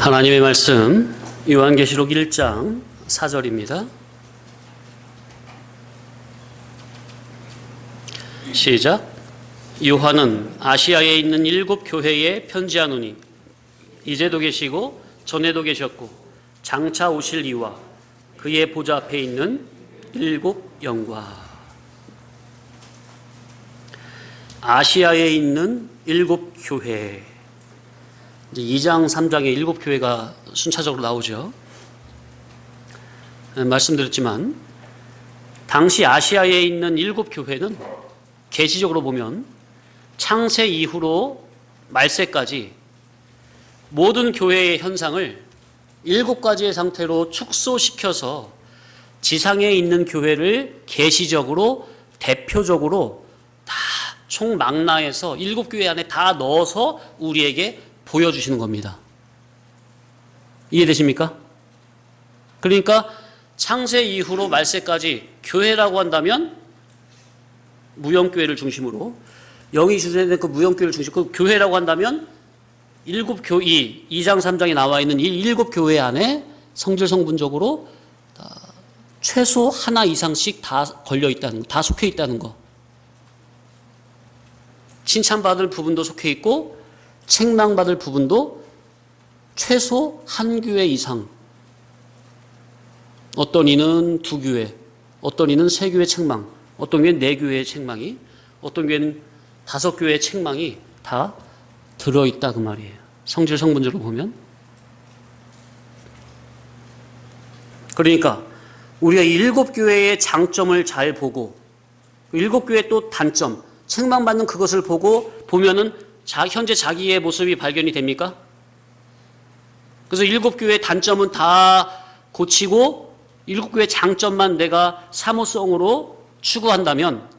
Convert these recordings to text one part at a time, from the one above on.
하나님의 말씀 요한계시록 1장 4절입니다. 시작. 요한은 아시아에 있는 7 교회에 편지하노니 이제도 계시고 전에도 계셨고 장차 오실 이와 그의 보좌 앞에 있는 7 영과. 아시아에 있는 7 교회. 2장, 3장에 7 교회가 순차적으로 나오죠. 말씀드렸지만 당시 아시아에 있는 7 교회는 계시적으로 보면 창세 이후로 말세까지 모든 교회의 현상을 7가지의 상태로 축소시켜서 지상에 있는 교회를 계시적으로 대표적으로 다 총망라해서 7 교회 안에 다 넣어서 우리에게 보여주시는 겁니다. 이해되십니까? 그러니까 창세 이후로 말세까지 교회라고 한다면 무형교회를 중심으로 영이 주제된 그 무형교회를 중심으로 그 교회라고 한다면 2장 3장에 나와 있는 이 7 교회 안에 성질 성분적으로 최소 하나 이상씩 다 걸려 있다는 거, 다 속해 있다는 거. 칭찬받을 부분도 속해 있고 책망받을 부분도 최소 한 교회 이상. 어떤 이는 2 교회, 어떤 이는 3 교회 책망, 어떤 교회는 4 교회의 책망이, 어떤 교회는 5 교회의 책망이 다 들어있다 그 말이에요. 성질 성분적으로 보면. 그러니까 우리가 7 교회의 장점을 잘 보고 7 교회의 또 단점, 책망받는 그것을 보면은 현재 자기의 모습이 발견이 됩니까? 그래서 7 교회의 단점은 다 고치고 7 교회의 장점만 내가 사모성으로 추구한다면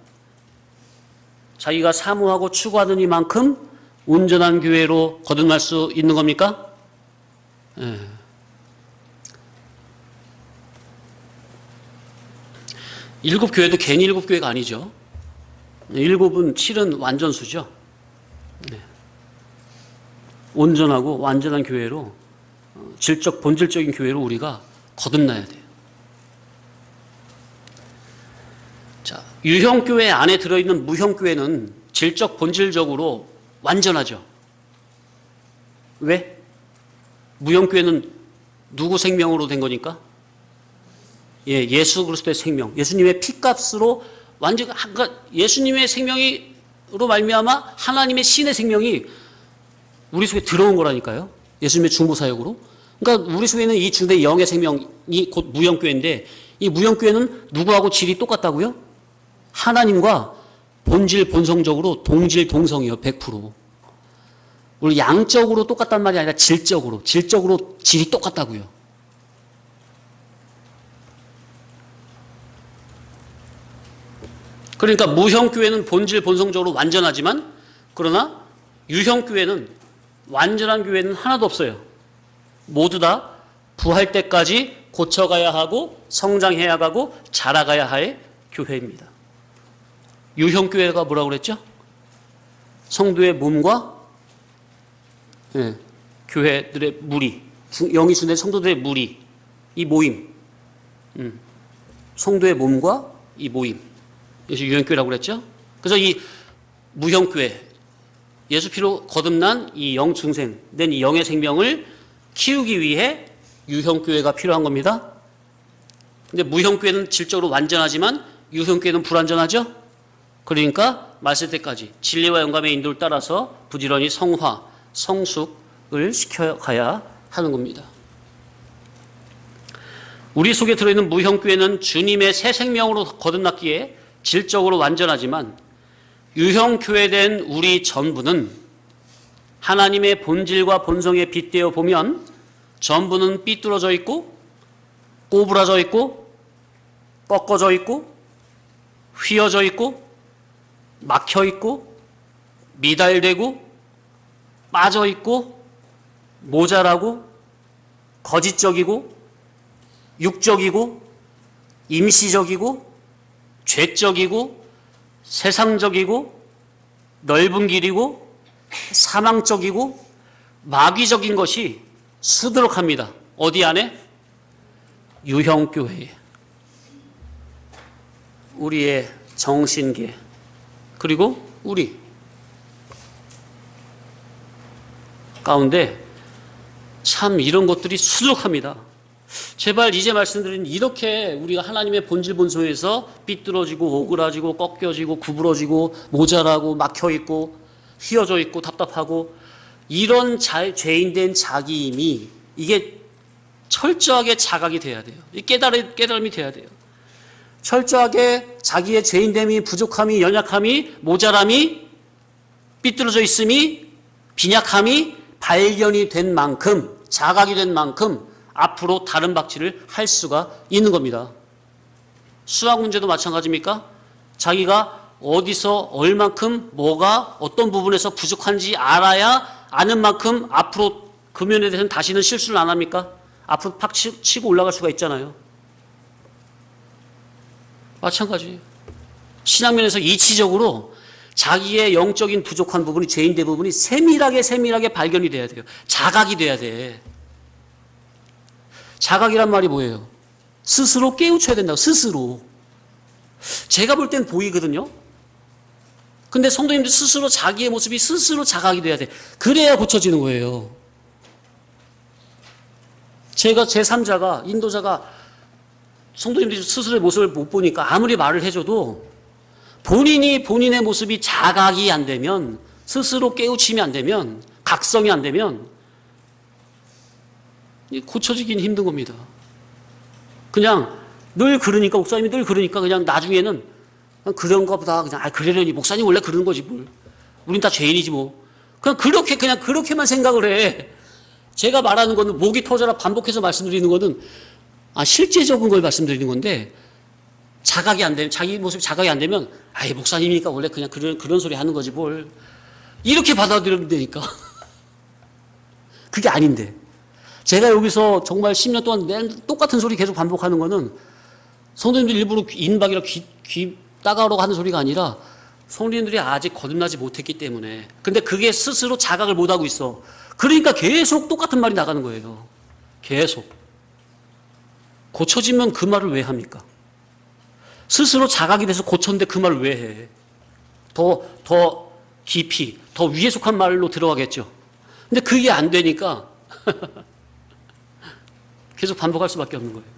자기가 사모하고 추구하는 이만큼 온전한 교회로 거듭날 수 있는 겁니까? 예. 일곱 교회도 괜히 7 교회가 아니죠. 7은 7은 완전수죠. 네. 온전하고 완전한 교회로 본질적인 교회로 우리가 거듭나야 돼요. 자, 유형교회 안에 들어있는 무형교회는 질적 본질적으로 완전하죠. 왜? 무형교회는 누구 생명으로 된 거니까? 예수 그리스도의 생명, 예수님의 피값으로 완전, 그러니까 예수님의 생명으로 말미암아 하나님의 신의 생명이 우리 속에 들어온 거라니까요. 예수님의 중보사역으로. 그러니까 우리 속에 있는 이 주의 영의 생명이 곧 무형교회인데 이 무형교회는 누구하고 질이 똑같다고요? 하나님과 본질 본성적으로 동질 동성이요. 100%. 우리 양적으로 똑같단 말이 아니라 질적으로 질이 똑같다고요. 그러니까 무형교회는 본질 본성적으로 완전하지만 그러나 유형교회는 완전한 교회는 하나도 없어요. 모두 다 부할 때까지 고쳐가야 하고 성장해야 하고 자라가야 할 교회입니다. 유형교회가 뭐라고 그랬죠? 성도의 몸과 교회들의 무리, 영이 주된 성도들의 무리, 이 모임, 성도의 몸과 이 모임, 이것이 유형교회라고 그랬죠? 그래서 이 무형교회, 예수 피로 거듭난 이 영 중생된 이 영의 생명을 키우기 위해 유형교회가 필요한 겁니다. 근데 무형교회는 질적으로 완전하지만 유형교회는 불완전하죠? 그러니까 말세 때까지 진리와 영감의 인도를 따라서 부지런히 성화, 성숙을 시켜가야 하는 겁니다. 우리 속에 들어있는 무형교회는 주님의 새 생명으로 거듭났기에 질적으로 완전하지만 유형교회된 우리 전부는 하나님의 본질과 본성에 빗대어 보면 전부는 삐뚤어져 있고 꼬부라져 있고 꺾어져 있고 휘어져 있고 막혀 있고 미달되고 빠져 있고 모자라고 거짓적이고 육적이고 임시적이고 죄적이고 세상적이고 넓은 길이고 사망적이고 마귀적인 것이 수두룩합니다. 어디 안에? 유형교회에. 우리의 정신계. 그리고 우리 가운데 참 이런 것들이 수두룩합니다. 제발 이제 말씀드린 이렇게 우리가 하나님의 본질 본성에서 삐뚤어지고 오그라지고 꺾여지고 구부러지고 모자라고 막혀있고 휘어져 있고 답답하고 이런 죄인된 자기임이 이게 철저하게 자각이 돼야 돼요. 깨달음이 돼야 돼요. 철저하게 자기의 죄인됨이 부족함이 연약함이 모자람이 삐뚤어져 있음이 빈약함이 발견이 된 만큼 자각이 된 만큼 앞으로 다른 박치를 할 수가 있는 겁니다. 수학 문제도 마찬가지입니까? 자기가 어디서 얼만큼 뭐가 어떤 부분에서 부족한지 알아야 아는 만큼 앞으로 그 면에 대해서는 다시는 실수를 안 합니까? 앞으로 팍 치고 올라갈 수가 있잖아요. 마찬가지예요. 신앙면에서 이치적으로 자기의 영적인 부족한 부분이 죄인 대부분이 세밀하게 발견이 돼야 돼요. 자각이 돼야 돼. 자각이란 말이 뭐예요? 스스로 깨우쳐야 된다고. 스스로. 제가 볼 땐 보이거든요. 근데 성도님들 스스로 자기의 모습이 스스로 자각이 돼야 돼. 그래야 고쳐지는 거예요. 제가 제3자가 인도자가 성도님들이 스스로의 모습을 못 보니까 아무리 말을 해줘도 본인이 본인의 모습이 자각이 안 되면 스스로 깨우침이 안 되면 각성이 안 되면 고쳐지긴 힘든 겁니다. 그냥 늘 그러니까 목사님이 늘 그러니까 그냥 나중에는 그런가 보다 그냥 그러려니 목사님 원래 그러는 거지 뭘. 우린 다 죄인이지 뭐. 그냥 그렇게만 생각을 해. 제가 말하는 거는 목이 터져라 반복해서 말씀드리는 거는 실제적인 걸 말씀드리는 건데 자각이 안 되면 자기 모습이 자각이 안 되면 목사님이니까 원래 그냥 그런 소리 하는 거지 뭘. 이렇게 받아들이면 되니까. 그게 아닌데. 제가 여기서 정말 10년 동안 똑같은 소리 계속 반복하는 거는 성도님들 일부러 인박이라 귀 따가우라고 하는 소리가 아니라 성도님들이 아직 거듭나지 못했기 때문에. 근데 그게 스스로 자각을 못하고 있어. 그러니까 계속 똑같은 말이 나가는 거예요. 계속. 고쳐지면 그 말을 왜 합니까? 스스로 자각이 돼서 고쳤는데 그 말을 왜 해? 더 깊이, 더 위에 속한 말로 들어가겠죠. 근데 그게 안 되니까 계속 반복할 수밖에 없는 거예요.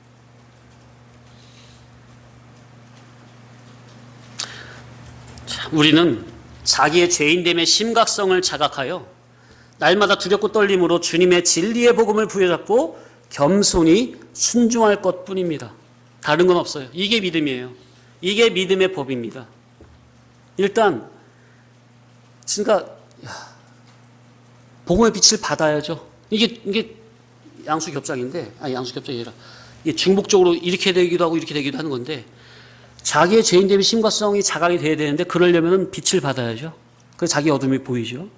자, 우리는 자기의 죄인됨의 심각성을 자각하여 날마다 두렵고 떨림으로 주님의 진리의 복음을 부여잡고 겸손히 순종할 것뿐입니다. 다른 건 없어요. 이게 믿음이에요. 이게 믿음의 법입니다. 일단 그러니까 복음의 빛을 받아야죠. 이게 양수겹장인데 양수겹장이 아니라 이게 중복적으로 이렇게 되기도 하고 이렇게 되기도 하는 건데 자기의 죄인됨의 심각성이 자각이 돼야 되는데 그러려면 빛을 받아야죠. 그래서 자기 어둠이 보이죠.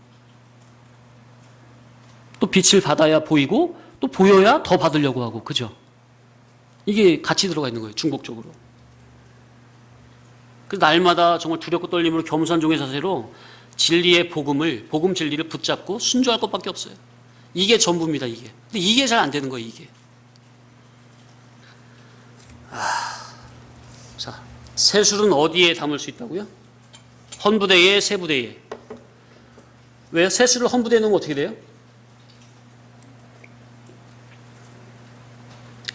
또 빛을 받아야 보이고 또 보여야 더 받으려고 하고 그죠? 이게 같이 들어가 있는 거예요. 중복적으로. 그래서 날마다 정말 두렵고 떨림으로 겸손한 종의 자세로 진리의 복음 진리를 붙잡고 순종할 것밖에 없어요. 이게 전부입니다. 이게. 근데 이게 잘 안 되는 거예요. 이게. 자, 세술은 어디에 담을 수 있다고요? 헌부대에, 세부대에. 왜요? 세술을 헌부대에 넣으면 어떻게 돼요?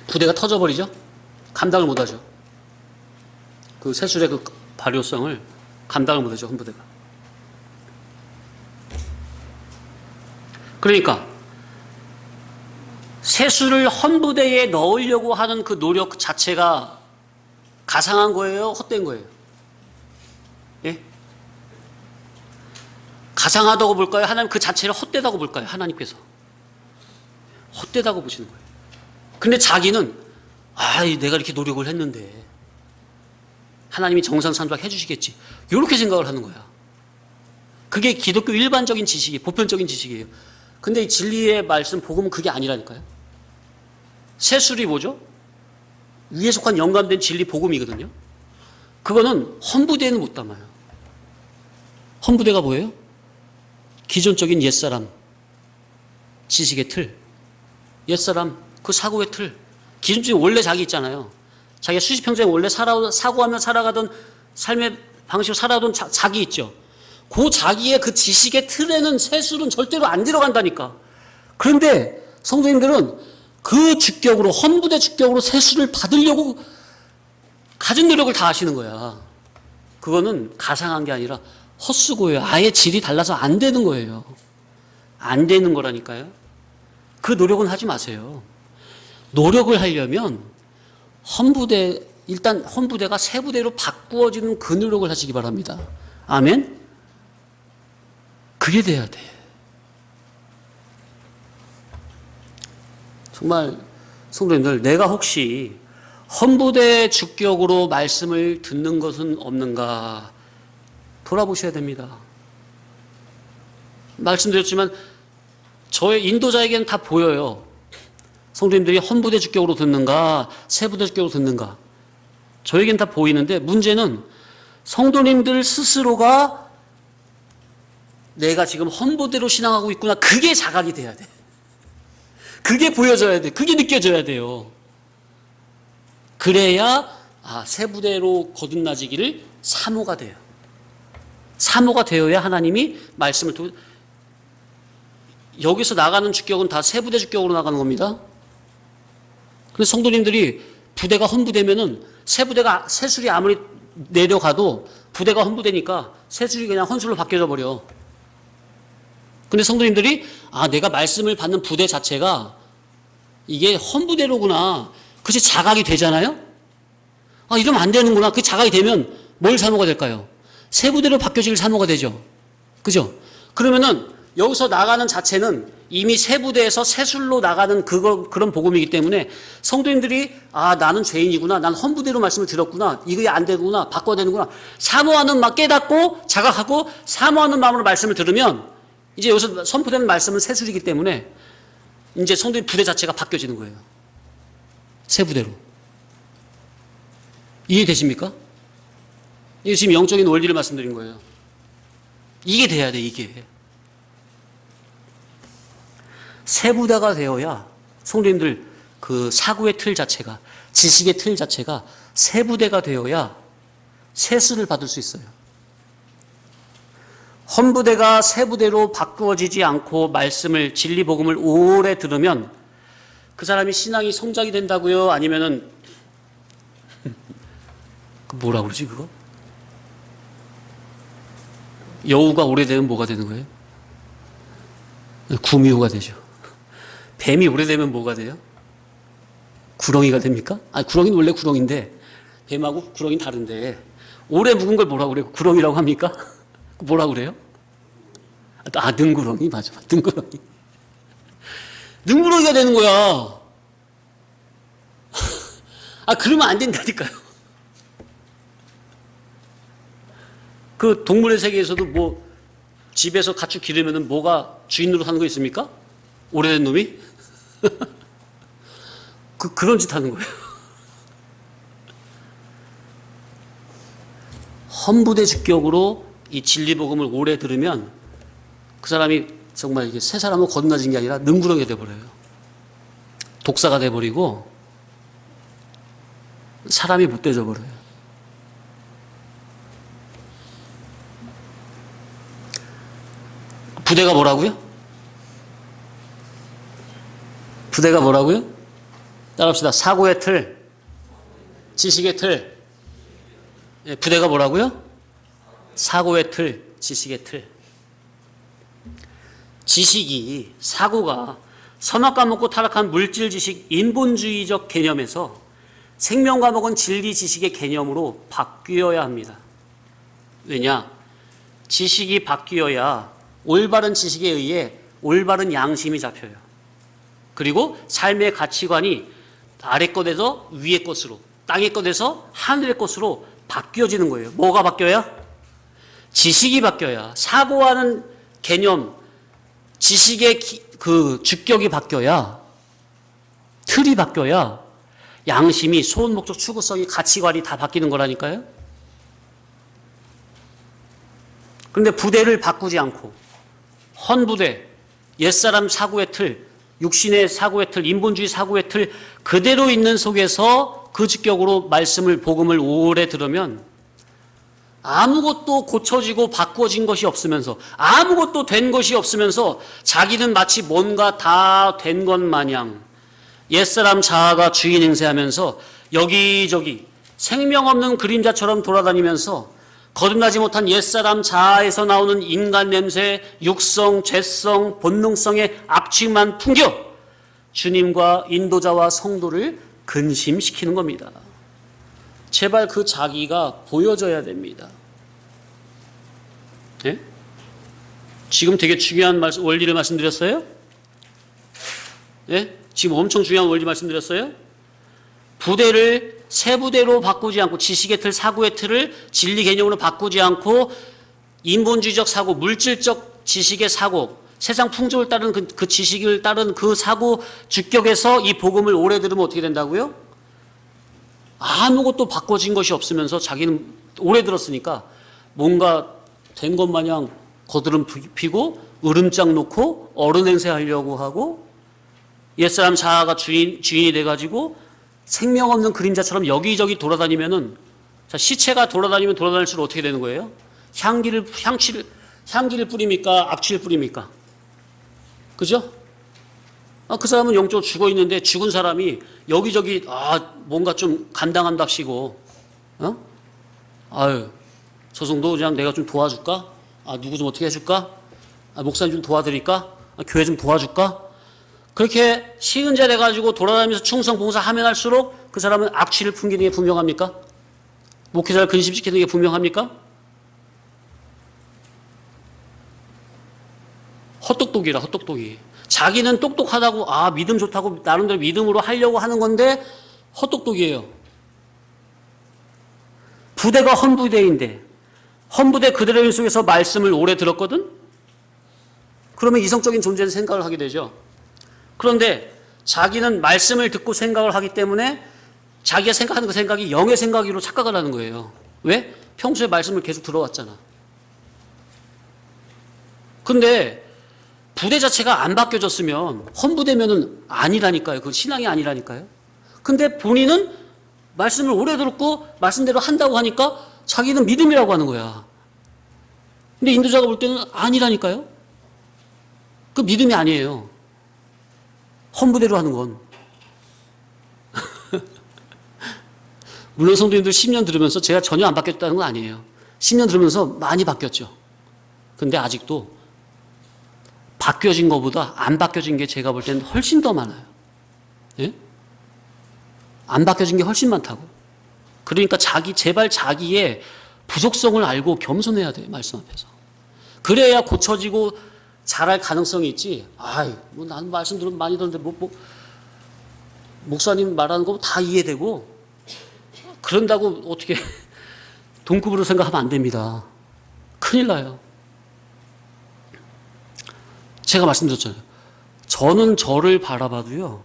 부대가 터져버리죠? 감당을 못하죠. 그 세술의 그 발효성을 감당을 못하죠. 헌부대가. 그러니까 세술을 헌부대에 넣으려고 하는 그 노력 자체가 가상한 거예요? 헛된 거예요? 예? 가상하다고 볼까요? 하나님 그 자체를 헛되다고 볼까요? 하나님께서. 헛되다고 보시는 거예요. 근데 자기는 내가 이렇게 노력을 했는데 하나님이 정상산박 해주시겠지. 이렇게 생각을 하는 거야. 그게 기독교 일반적인 지식이 보편적인 지식이에요. 근데 이 진리의 말씀 복음은 그게 아니라니까요. 세술이 뭐죠? 위에 속한 영감된 진리 복음이거든요. 그거는 헌부대에는 못 담아요. 헌부대가 뭐예요? 기존적인 옛사람 지식의 틀. 옛사람, 그 사고의 틀. 기준점이 원래 자기 있잖아요. 자기가 수십 평생 원래 사고하며 살아가던 삶의 방식으로 살아던 자기 있죠. 그 자기의 그 지식의 틀에는 세술은 절대로 안 들어간다니까. 그런데 성도님들은 그 주격으로, 헌부대 주격으로 세술을 받으려고 가진 노력을 다 하시는 거야. 그거는 가상한 게 아니라 헛수고예요. 아예 질이 달라서 안 되는 거예요. 안 되는 거라니까요. 그 노력은 하지 마세요. 노력을 하려면 일단 헌부대가 세부대로 바꾸어지는 그 노력을 하시기 바랍니다. 아멘? 그게 돼야 돼. 정말 성도님들, 내가 혹시 헌부대 주격으로 말씀을 듣는 것은 없는가 돌아보셔야 됩니다. 말씀드렸지만 저의 인도자에게는 다 보여요. 성도님들이 헌부대 주격으로 듣는가 세부대 주격으로 듣는가 저에겐 다 보이는데, 문제는 성도님들 스스로가 내가 지금 헌부대로 신앙하고 있구나, 그게 자각이 돼야 돼. 그게 보여져야 돼. 그게 느껴져야 돼요. 그래야 세부대로 거듭나지기를 사모가 돼요. 사모가 되어야 하나님이 말씀을 여기서 나가는 주격은 다 세부대 주격으로 나가는 겁니다. 근데 성도님들이 부대가 헌부대면은 세부대가 세술이 아무리 내려가도 부대가 헌부대니까 세술이 그냥 헌술로 바뀌어져 버려. 근데 성도님들이 내가 말씀을 받는 부대 자체가 이게 헌부대로구나, 그것이 자각이 되잖아요. 이러면 안 되는구나. 그 자각이 되면 뭘 사모가 될까요? 세부대로 바뀌어질 사모가 되죠. 그죠? 그러면은 여기서 나가는 자체는 이미 세부대에서 세술로 나가는 그런 복음이기 때문에 성도님들이 나는 죄인이구나, 난 헌부대로 말씀을 들었구나, 이게 안 되구나, 바꿔야 되는구나, 사모하는 막 깨닫고 자각하고 사모하는 마음으로 말씀을 들으면 이제 여기서 선포되는 말씀은 세술이기 때문에 이제 성도님 부대 자체가 바뀌어지는 거예요. 세부대로. 이해되십니까? 이게 지금 영적인 원리를 말씀드린 거예요. 이게 돼야 돼, 이게. 세부대가 되어야 성도님들 그 사고의 틀 자체가, 지식의 틀 자체가 세부대가 되어야 세수를 받을 수 있어요. 헌부대가 세부대로 바꾸어지지 않고 말씀을, 진리 복음을 오래 들으면 그 사람이 신앙이 성장이 된다고요? 아니면은 뭐라 그러지 그거? 여우가 오래되면 뭐가 되는 거예요? 구미호가 되죠. 뱀이 오래되면 뭐가 돼요? 구렁이가 됩니까? 구렁이는 원래 구렁인데 뱀하고 구렁이는 다른데, 오래 묵은 걸 뭐라고 그래요? 구렁이라고 합니까? 뭐라고 그래요? 능구렁이, 맞아. 능구렁이. 능구렁이가 되는 거야. 그러면 안 된다니까요. 그 동물의 세계에서도 집에서 가축 기르면은 뭐가 주인으로 사는 거 있습니까? 오래된 놈이? 그런 짓 하는 거예요. 헌부대 주격으로 이 진리 복음을 오래 들으면 그 사람이 정말 이게 새 사람으로 거듭나진 게 아니라 능구렁이가 돼버려요. 독사가 돼버리고 사람이 못 되져 버려요. 부대가 뭐라고요? 부대가 뭐라고요? 따라합시다. 사고의 틀, 지식의 틀. 부대가 뭐라고요? 사고의 틀, 지식의 틀. 지식이, 사고가 선악 과목고 타락한 물질 지식, 인본주의적 개념에서 생명 과목은 진리 지식의 개념으로 바뀌어야 합니다. 왜냐? 지식이 바뀌어야 올바른 지식에 의해 올바른 양심이 잡혀요. 그리고 삶의 가치관이 아래 것에서 위의 것으로, 땅의 것에서 하늘의 것으로 바뀌어지는 거예요. 뭐가 바뀌어야? 지식이 바뀌어야, 사고하는 개념, 지식의 그 주격이 바뀌어야, 틀이 바뀌어야 양심이, 소원, 목적, 추구성이, 가치관이 다 바뀌는 거라니까요. 그런데 부대를 바꾸지 않고 헌부대, 옛사람 사고의 틀, 육신의 사고의 틀, 인본주의 사고의 틀 그대로 있는 속에서 그 직격으로 말씀을, 복음을 오래 들으면 아무것도 고쳐지고 바꿔진 것이 없으면서, 아무것도 된 것이 없으면서 자기는 마치 뭔가 다 된 것 마냥 옛사람 자아가 주인 행세하면서 여기저기 생명 없는 그림자처럼 돌아다니면서 거듭나지 못한 옛사람 자아에서 나오는 인간 냄새, 육성, 죄성, 본능성의 악취만 풍겨 주님과 인도자와 성도를 근심시키는 겁니다. 제발 그 자기가 보여져야 됩니다. 네? 지금 되게 중요한 원리를 말씀드렸어요? 네? 지금 엄청 중요한 원리 말씀드렸어요? 부대를 새 부대로 바꾸지 않고, 지식의 틀, 사고의 틀을 진리 개념으로 바꾸지 않고 인본주의적 사고, 물질적 지식의 사고, 세상 풍조를 따른 그 지식을 따른 그 사고 주격에서 이 복음을 오래 들으면 어떻게 된다고요? 아무것도 바꿔진 것이 없으면서 자기는 오래 들었으니까 뭔가 된 것 마냥 거드름 피고 으름장 놓고 어른 행세하려고 하고 옛사람 자아가 주인이 돼가지고 생명 없는 그림자처럼 여기저기 돌아다니면은, 자, 시체가 돌아다니면 돌아다닐수록 어떻게 되는 거예요? 향기를 뿌립니까? 악취를 뿌립니까? 그죠? 그 사람은 영적으로 죽어 있는데 죽은 사람이 여기저기 뭔가 좀 감당한답시고, 아유, 저성도 그냥 내가 좀 도와줄까? 누구 좀 어떻게 해줄까? 목사님 좀 도와드릴까? 교회 좀 도와줄까? 그렇게 시은자 돼가지고 돌아다니면서 충성 봉사하면 할수록 그 사람은 악취를 풍기는 게 분명합니까? 목회자를 근심시키는 게 분명합니까? 헛똑똑이라, 헛똑똑이. 자기는 똑똑하다고, 믿음 좋다고 나름대로 믿음으로 하려고 하는 건데 헛똑똑이에요. 부대가 헌부대인데 헌부대 그대로 속에서 말씀을 오래 들었거든? 그러면 이성적인 존재는 생각을 하게 되죠. 그런데 자기는 말씀을 듣고 생각을 하기 때문에 자기가 생각하는 그 생각이 영의 생각으로 착각을 하는 거예요. 왜? 평소에 말씀을 계속 들어왔잖아. 근데 부대 자체가 안 바뀌어졌으면 헌부대면은 아니라니까요. 그 신앙이 아니라니까요. 근데 본인은 말씀을 오래 들었고 말씀대로 한다고 하니까 자기는 믿음이라고 하는 거야. 근데 인도자가 볼 때는 아니라니까요. 그 믿음이 아니에요. 헌부대로 하는 건. 물론 성도님들 10년 들으면서 제가 전혀 안 바뀌었다는 건 아니에요. 10년 들으면서 많이 바뀌었죠. 근데 아직도 바뀌어진 것보다 안 바뀌어진 게 제가 볼 때는 훨씬 더 많아요. 예? 안 바뀌어진 게 훨씬 많다고. 그러니까 제발 자기의 부족성을 알고 겸손해야 돼요. 말씀 앞에서. 그래야 고쳐지고 잘할 가능성이 있지. 나는 말씀 들으면 많이 듣는데 목사님 말하는 거 다 이해되고 그런다고 어떻게 동급으로 생각하면 안 됩니다. 큰일 나요. 제가 말씀드렸잖아요. 저는 저를 바라봐도요.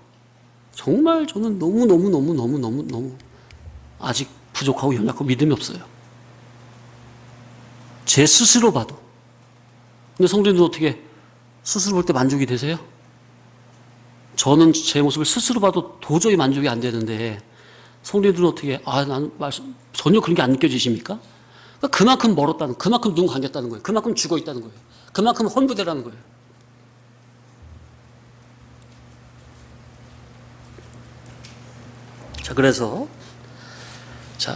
정말 저는 너무 아직 부족하고 연약하고 믿음이 없어요. 제 스스로 봐도. 근데 성도님들 어떻게 스스로 볼 때 만족이 되세요? 저는 제 모습을 스스로 봐도 도저히 만족이 안 되는데 성도님들은 어떻게 나는 말씀 전혀 그런 게 안 느껴지십니까? 그러니까 그만큼 멀었다는, 그만큼 눈 감겼다는 거예요. 그만큼 죽어 있다는 거예요. 그만큼 헌부대라는 거예요. 자, 그래서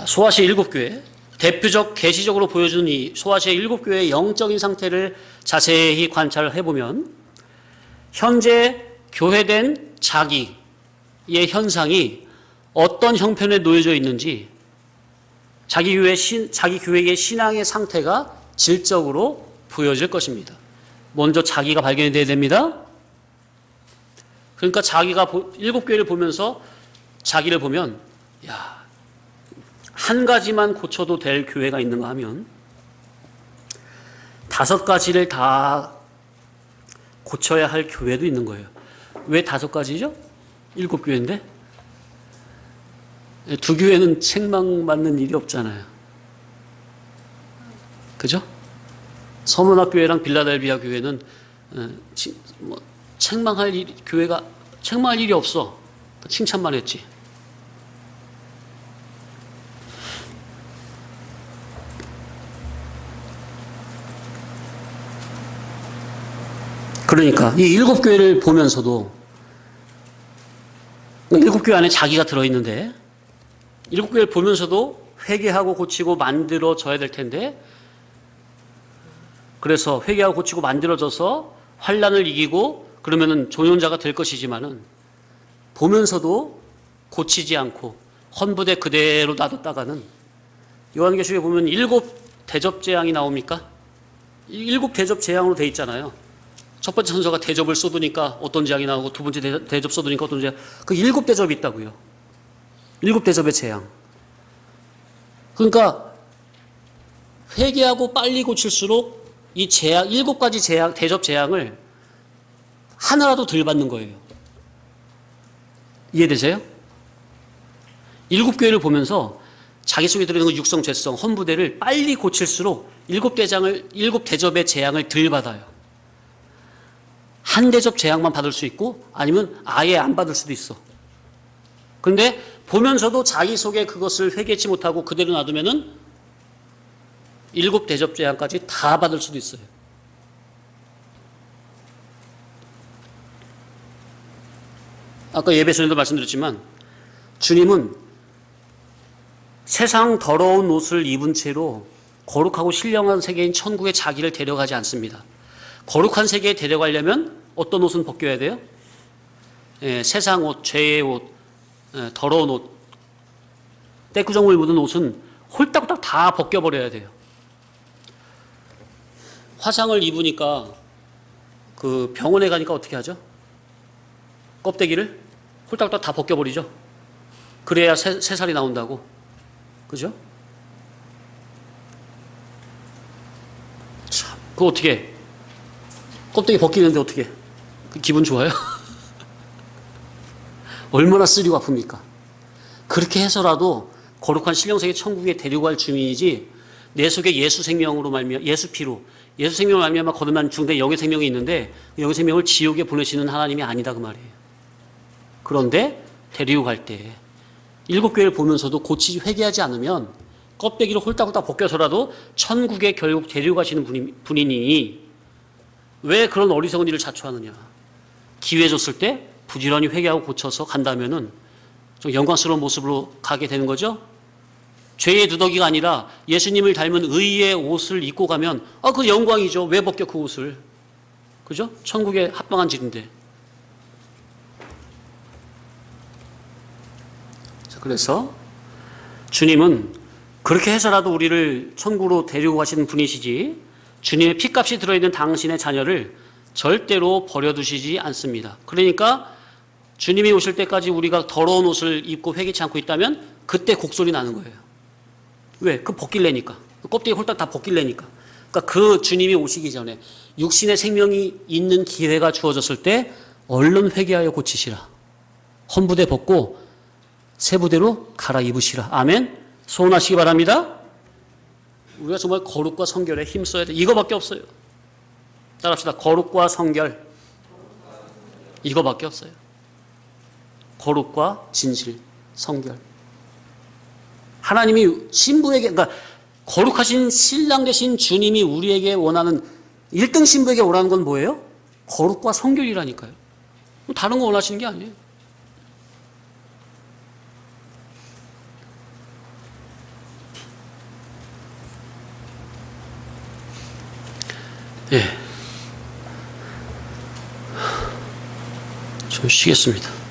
소아시아 7교회 대표적 계시적으로 보여주는 이 소아시아 7교회의 영적인 상태를 자세히 관찰을 해보면 현재 교회된 자기의 현상이 어떤 형편에 놓여져 있는지 자기 교회의 신앙의 상태가 질적으로 보여질 것입니다. 먼저 자기가 발견이 돼야 됩니다. 그러니까 자기가 7교회를 보면서 자기를 보면 한 가지만 고쳐도 될 교회가 있는가 하면 5가지를 다 고쳐야 할 교회도 있는 거예요. 왜 5가지죠? 7교회인데 2교회는 책망받는 일이 없잖아요. 그죠? 서문학교회랑 빌라델비아 교회는 교회가 책망할 일이 없어. 칭찬만 했지. 그러니까 이 일곱 교회를 보면서도 일곱 교회 안에 자기가 들어있는데 일곱 교회를 보면서도 회개하고 고치고 만들어져야 될 텐데 그래서 회개하고 고치고 만들어져서 환난을 이기고 그러면은 종용자가 될 것이지만은 보면서도 고치지 않고 헌부대 그대로 놔뒀다가는 요한계시록에 보면 일곱 대접 재앙이 나옵니까? 일곱 대접 재앙으로 돼 있잖아요. 첫 번째 선서가 대접을 쏟으니까 어떤 재앙이 나오고 두 번째 대접 쏟으니까 어떤 재앙. 그 일곱 대접이 있다고요. 일곱 대접의 재앙. 그러니까 회개하고 빨리 고칠수록 이 재앙, 일곱 가지 재앙, 대접 재앙을 하나라도 덜 받는 거예요. 이해되세요? 일곱 교회를 보면서 자기 속에 들어있는 그 육성, 죄성, 헌부대를 빨리 고칠수록 일곱 대접의 재앙을 덜 받아요. 한 대접 재앙만 받을 수 있고 아니면 아예 안 받을 수도 있어. 그런데 보면서도 자기 속에 그것을 회개치 못하고 그대로 놔두면은 일곱 대접 재앙까지 다 받을 수도 있어요. 아까 예배 전에도 말씀드렸지만 주님은 세상 더러운 옷을 입은 채로 거룩하고 신령한 세계인 천국에 자기를 데려가지 않습니다. 거룩한 세계에 데려가려면 어떤 옷은 벗겨야 돼요? 세상 옷, 죄의 옷, 더러운 옷, 때구정물 묻은 옷은 홀딱홀딱 다 벗겨버려야 돼요. 화상을 입으니까 그 병원에 가니까 어떻게 하죠? 껍데기를 홀딱홀딱 다 벗겨버리죠. 그래야 새살이 나온다고. 그죠? 참, 그거 어떻게 해? 껍데기 벗기는데 어떻게 해? 그 기분 좋아요? 얼마나 쓰리고 아픕니까? 그렇게 해서라도 거룩한 신령세계 천국에 데리고 갈 주민이지 내 속에 예수 생명으로 말미암아 예수 피로 예수 생명으로 말미암아 거듭난 중대 영의 생명이 있는데 영의 생명을 지옥에 보내시는 하나님이 아니다 그 말이에요. 그런데 데리고 갈 때 일곱 교회를 보면서도 고치지 회개하지 않으면 껍데기를 홀딱홀딱 벗겨서라도 천국에 결국 데리고 가시는 분이니 왜 그런 어리석은 일을 자초하느냐. 기회 줬을 때 부지런히 회개하고 고쳐서 간다면은 좀 영광스러운 모습으로 가게 되는 거죠. 죄의 누더기가 아니라 예수님을 닮은 의의 옷을 입고 가면 그 영광이죠. 왜 벗겨 그 옷을. 그죠? 천국에 합방한 질인데. 그래서 주님은 그렇게 해서라도 우리를 천국으로 데리고 가시는 분이시지 주님의 피값이 들어있는 당신의 자녀를 절대로 버려두시지 않습니다. 그러니까 주님이 오실 때까지 우리가 더러운 옷을 입고 회개치 않고 있다면 그때 곡소리 나는 거예요. 왜? 그 벗길래니까. 껍데기 홀딱 다 벗길래니까. 그러니까 그 주님이 오시기 전에 육신의 생명이 있는 기회가 주어졌을 때 얼른 회개하여 고치시라. 헌부대 벗고 새 부대로 갈아입으시라. 아멘. 소원하시기 바랍니다. 우리가 정말 거룩과 성결에 힘써야 돼. 이거밖에 없어요. 따라합시다. 거룩과 성결. 이거밖에 없어요. 거룩과 진실, 성결. 하나님이 신부에게, 그러니까 거룩하신 신랑 되신 주님이 우리에게 원하는 1등 신부에게 원하는 건 뭐예요? 거룩과 성결이라니까요. 다른 거 원하시는 게 아니에요. 예. 좀 쉬겠습니다.